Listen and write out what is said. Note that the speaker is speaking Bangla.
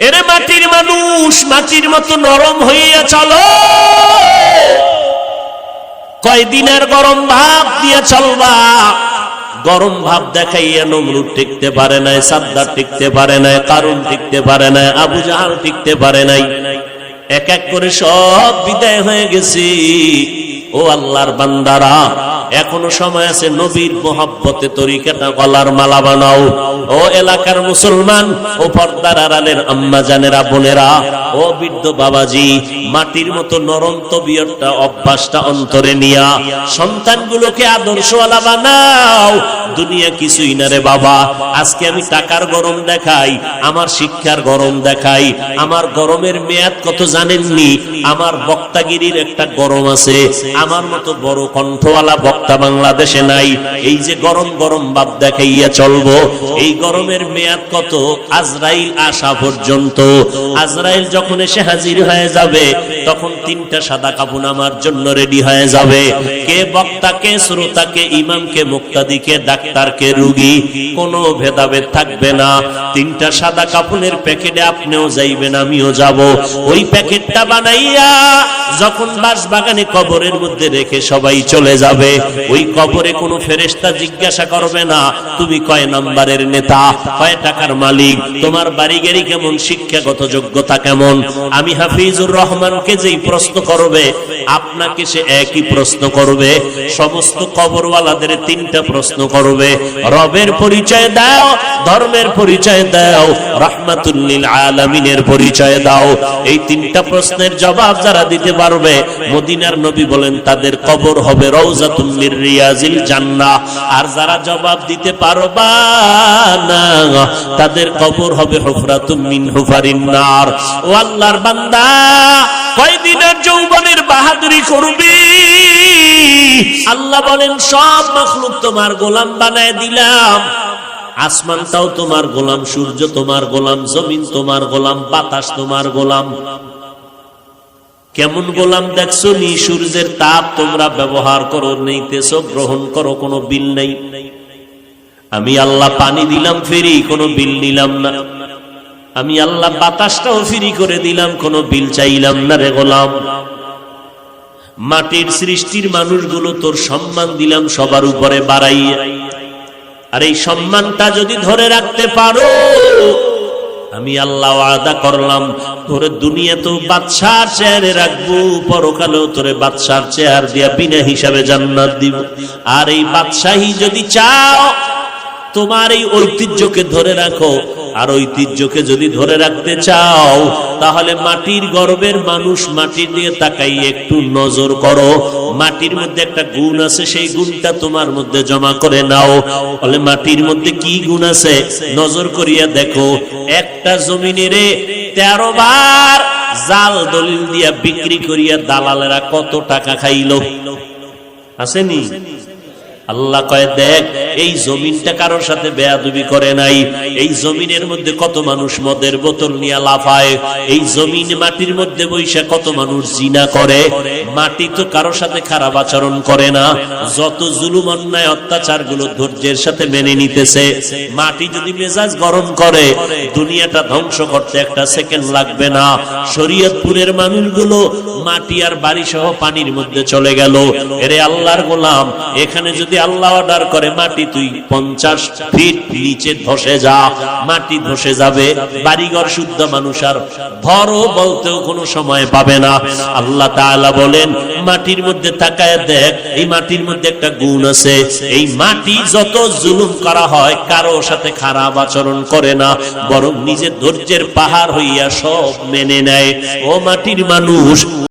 এরে মাটির মানুষ, মাটির মতো নরম হইয়া চলো। কয়দিনের গরম ভাব দিয়ে চলবা। গরম ভাব দেখাইয়া নমরুদ টিকতে পারে নাই, সাদ্দার টিকতে পারে নাই, কারুন টিকতে পারে নাই, আবু জাহাল টিকতে পারে নাই। এক এক করে সব বিদায় হয়ে গেছে। ও আল্লাহর বান্দারা, এখনো সময় আছে, নবীর মোহাব্বতে তরিকাটা গলার মালা বানাও। ও এলাকার মুসলমান, ও পর্দার আড়ালের আম্মা জানেরা, বোনেরা, ও বৃদ্ধ বাবাজি, মাটির মতো নরম তবিয়তটা, অভ্যাসটা অন্তরে নিয়া সন্তানগুলোকে আদর্শওয়ালা বানাও। দুনিয়া কিছুই না রে বাবা। আজকে আমি টাকার গরম দেখাই, আমার শিক্ষার গরম দেখাই, আমার গরমের মেয়াদ কত জানেননি? আমার বক্তাগিরির একটা গরম আছে, আমার মতো বড় কণ্ঠওয়ালা বক্তা বাংলাদেশে নাই। এই যে গরম গরম ভাব দেখাইয়া চলবো, এই গরমের মেয়াদ কত? আজরাইল আসা পর্যন্ত। আজরাইল যখন এসে হাজির হয়ে যাবে, তখন তিনটা সাদা কাফন আমার জন্য রেডি হয়ে যাবে। কে বক্তা, কে শ্রোতা, কে ইমাম, কে মুক্তাদি, কে ডাক্তার, কে রোগী, কোনো ভেদাভেদ থাকবে না। তিনটা সাদা কাফনের প্যাকেটে আপনিও যাইবেন, আমিও যাব। ওই প্যাকেটটা বানাইয়া যখন বাঁশবাগানে কবরের মধ্যে রেখে সবাই চলে যাবে, ওই কবরে কোনো ফেরেশতা জিজ্ঞাসা করবে না তুমি কয় নাম্বারের নেতা, কয় টাকার মালিক, তোমার বাড়ি গাড়ি কেমন, শিক্ষাগত যোগ্যতা কেমন। আমি হাফিজুর রহমানকে যেই প্রশ্ন করবে, আপনাকে সে একই প্রশ্ন করবে। সমস্ত কবরওয়ালাদের তিনটা প্রশ্ন করবে। রবের পরিচয় দাও, ধর্মের পরিচয় দাও, রাহমাতুল লিল আলামিনের পরিচয় দাও। এই তিনটা প্রশ্নের জবাব যারা দিতে পারবে, মদিনার নবী বলেন তাদের কবর হবে রওজাতুম মির রিয়াজিল জান্নাহ। আর যারা জবাব দিতে পারবা না, তাদের কবর হবে হুফরাতুম মিন হুফারিন নার। ও আল্লাহর বান্দা, কয়দিনের যৌবনের বাহাদুরি করবি? আল্লাহ বলেন সব মাখলুক তোমার গোলাম বানায় দিলাম। আসমানটাও তোমার গোলাম, সূর্য তোমার গোলাম, জমিন তোমার গোলাম, বাতাস তোমার গোলাম। কেমন গোলাম দেখছো নি? সূর্যের তাপ তোমরা ব্যবহার করো, নিতেছো, গ্রহণ করো, কোনো বিল নেই। আমি আল্লাহ পানি দিলাম ফ্রি, কোনো বিল নিলাম না। আমি আল্লাহ বাতাসটাও ফ্রি করে দিলাম, কোনো বিল চাইলাম না রে গোলাম। মাটির সৃষ্টির মানুষগুলো তোর সম্মান দিলাম সবার উপরে বাড়াইয়া। আর এই সম্মানটা যদি ধরে রাখতে পারো, আমি আল্লাহ ওয়াদা করলাম তোরে দুনিয়াতেও বাদশার চেয়ারে রাখবো, পরকালেও তোরে বাদশার চেয়ার দিয়া বিনা হিসাবে জান্নাত দিব। আর এই বাদশাহী যদি চাও, তোমার এই ঐতিহ্যকে ধরে রাখো। আর ঐতিহ্যকে যদি ধরে রাখতে চাও, তাহলে মাটির গর্বের মানুষ, মাটির দিয়ে তাকাই একটু নজর করো। মাটির মধ্যে একটা গুণ আছে, সেই গুণটা তোমার মধ্যে জমা করে নাও। বলে মাটির মধ্যে কি গুণ আছে? নজর করিয়া দেখো। একটা জমিনেরে 13 বার জাল দলিল দিয়া বিক্রি করিয়া দালালেরা কত টাকা খাইল? আসেনি? আল্লাহ কয় দেখ, এই জমিনটা কারোর সাথে বেয়াদবি করে নাই। এই জমিনের মধ্যে কত মানুষ মদের বোতল নিয়ে লাফায়। এই জমিন মাটির মধ্যে বৈশা কত মানুষ জিনা করে। মাটি তো কারোর সাথে খারাপ আচরণ করে না। যত জুলুম অন্যায় অত্যাচার গুলো ধৈর্যের সাথে মেনে নিতেছে। মাটি যদি মেজাজ গরম করে, দুনিয়াটা ধ্বংস করতে একটা সেকেন্ড লাগবে না। শরীয়তপুরের মানুষগুলো মাটি আর বাড়ি সহ পানির মধ্যে চলে গেল। এরে আল্লাহর গোলাম, এখানে যদি আল্লাহ অর্ডার করে মাটি তুই 50 ফিট নিচে ধসে যা, মাটি ধসে যাবে। বাড়িঘর শুদ্ধ মানুষ আর ধরো বলতেও কোনো সময় পাবে না। আল্লাহ তাআলা বলেন মাটির মধ্যে তাকায় দেখ, এই মাটির মধ্যে একটা গুণ আছে। এই মাটি যত জুলুম করা হয়, কারো সাথে খারাপ আচরণ করে না, বরং নিজের ধৈর্যের পাহাড় হইয়া সব মেনে নেয়। ও মাটির মানুষ,